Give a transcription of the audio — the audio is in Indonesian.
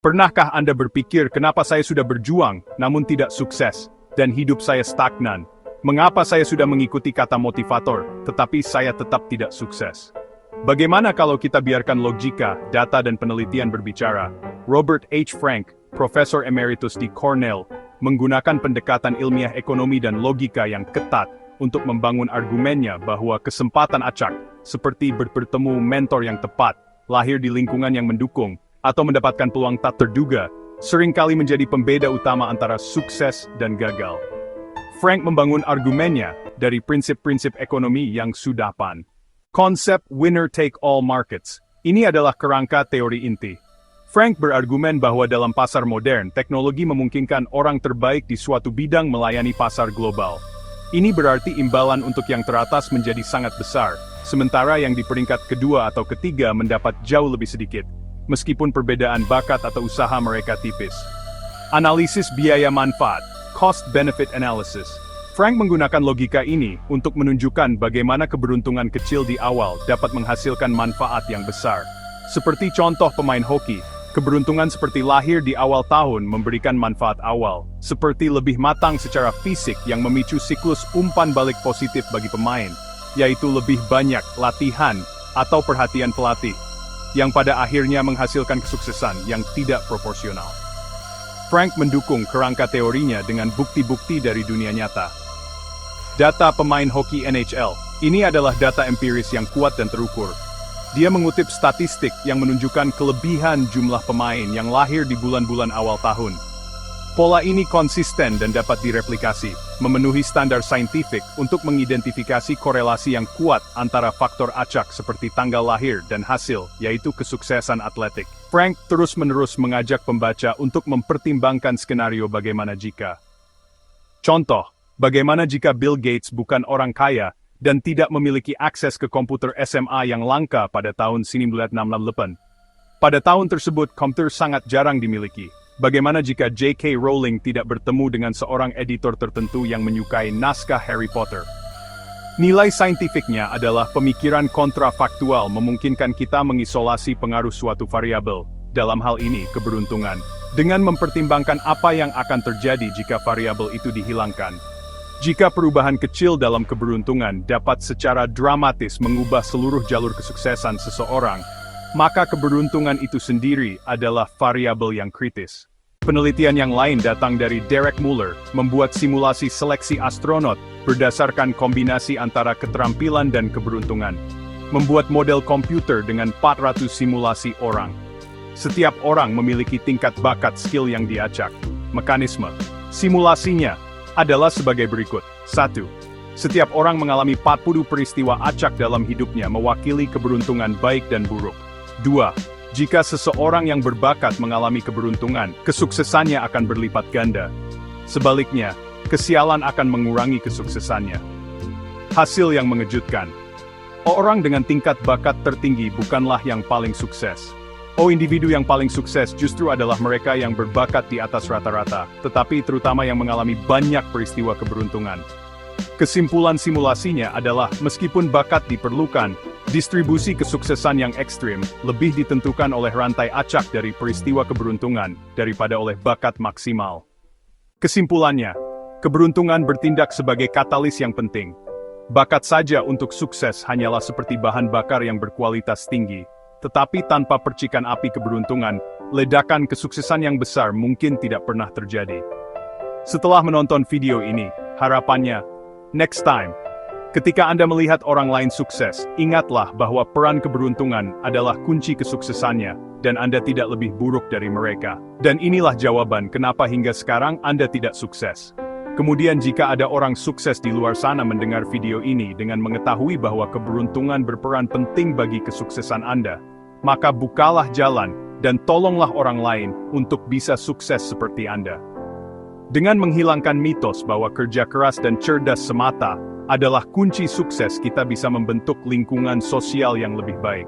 Pernahkah Anda berpikir kenapa saya sudah berjuang, namun tidak sukses, dan hidup saya stagnan? Mengapa saya sudah mengikuti kata motivator, tetapi saya tetap tidak sukses? Bagaimana kalau kita biarkan logika, data dan penelitian berbicara? Robert H. Frank, Profesor Emeritus di Cornell, menggunakan pendekatan ilmiah ekonomi dan logika yang ketat untuk membangun argumennya bahwa kesempatan acak, seperti bertemu mentor yang tepat, lahir di lingkungan yang mendukung, atau mendapatkan peluang tak terduga, seringkali menjadi pembeda utama antara sukses dan gagal. Frank membangun argumennya dari prinsip-prinsip ekonomi yang sudapan. Konsep winner-take-all markets. Ini adalah kerangka teori inti. Frank berargumen bahwa dalam pasar modern, teknologi memungkinkan orang terbaik di suatu bidang melayani pasar global. Ini berarti imbalan untuk yang teratas menjadi sangat besar, sementara yang di peringkat kedua atau ketiga mendapat jauh lebih sedikit, meskipun perbedaan bakat atau usaha mereka tipis. Analisis biaya manfaat, cost-benefit analysis. Frank menggunakan logika ini untuk menunjukkan bagaimana keberuntungan kecil di awal dapat menghasilkan manfaat yang besar. Seperti contoh pemain hoki, keberuntungan seperti lahir di awal tahun memberikan manfaat awal, seperti lebih matang secara fisik yang memicu siklus umpan balik positif bagi pemain, yaitu lebih banyak latihan atau perhatian pelatih, yang pada akhirnya menghasilkan kesuksesan yang tidak proporsional. Frank mendukung kerangka teorinya dengan bukti-bukti dari dunia nyata. Data pemain hoki NHL, ini adalah data empiris yang kuat dan terukur. Dia mengutip statistik yang menunjukkan kelebihan jumlah pemain yang lahir di bulan-bulan awal tahun. Pola ini konsisten dan dapat direplikasi, memenuhi standar saintifik untuk mengidentifikasi korelasi yang kuat antara faktor acak seperti tanggal lahir dan hasil, yaitu kesuksesan atletik. Frank terus-menerus mengajak pembaca untuk mempertimbangkan skenario bagaimana jika. Contoh, bagaimana jika Bill Gates bukan orang kaya dan tidak memiliki akses ke komputer SMA yang langka pada tahun 1968. Pada tahun tersebut, komputer sangat jarang dimiliki. Bagaimana jika J.K. Rowling tidak bertemu dengan seorang editor tertentu yang menyukai naskah Harry Potter? Nilai saintifiknya adalah pemikiran kontrafaktual memungkinkan kita mengisolasi pengaruh suatu variabel, dalam hal ini keberuntungan, dengan mempertimbangkan apa yang akan terjadi jika variabel itu dihilangkan. Jika perubahan kecil dalam keberuntungan dapat secara dramatis mengubah seluruh jalur kesuksesan seseorang, maka keberuntungan itu sendiri adalah variabel yang kritis. Penelitian yang lain datang dari Derek Muller, membuat simulasi seleksi astronot berdasarkan kombinasi antara keterampilan dan keberuntungan. Membuat model komputer dengan 400 simulasi orang. Setiap orang memiliki tingkat bakat skill yang diacak. Mekanisme simulasinya adalah sebagai berikut. 1. Setiap orang mengalami 40 peristiwa acak dalam hidupnya mewakili keberuntungan baik dan buruk. 2. Jika seseorang yang berbakat mengalami keberuntungan, kesuksesannya akan berlipat ganda. Sebaliknya, kesialan akan mengurangi kesuksesannya. Hasil yang mengejutkan. Orang dengan tingkat bakat tertinggi bukanlah yang paling sukses. Individu yang paling sukses justru adalah mereka yang berbakat di atas rata-rata, tetapi terutama yang mengalami banyak peristiwa keberuntungan. Kesimpulan simulasinya adalah, meskipun bakat diperlukan, distribusi kesuksesan yang ekstrim lebih ditentukan oleh rantai acak dari peristiwa keberuntungan daripada oleh bakat maksimal. Kesimpulannya, keberuntungan bertindak sebagai katalis yang penting. Bakat saja untuk sukses hanyalah seperti bahan bakar yang berkualitas tinggi. Tetapi tanpa percikan api keberuntungan, ledakan kesuksesan yang besar mungkin tidak pernah terjadi. Setelah menonton video ini, harapannya, next time, ketika Anda melihat orang lain sukses, ingatlah bahwa peran keberuntungan adalah kunci kesuksesannya, dan Anda tidak lebih buruk dari mereka. Dan inilah jawaban kenapa hingga sekarang Anda tidak sukses. Kemudian jika ada orang sukses di luar sana mendengar video ini dengan mengetahui bahwa keberuntungan berperan penting bagi kesuksesan Anda, maka bukalah jalan dan tolonglah orang lain untuk bisa sukses seperti Anda. Dengan menghilangkan mitos bahwa kerja keras dan cerdas semata adalah kunci sukses, kita bisa membentuk lingkungan sosial yang lebih baik.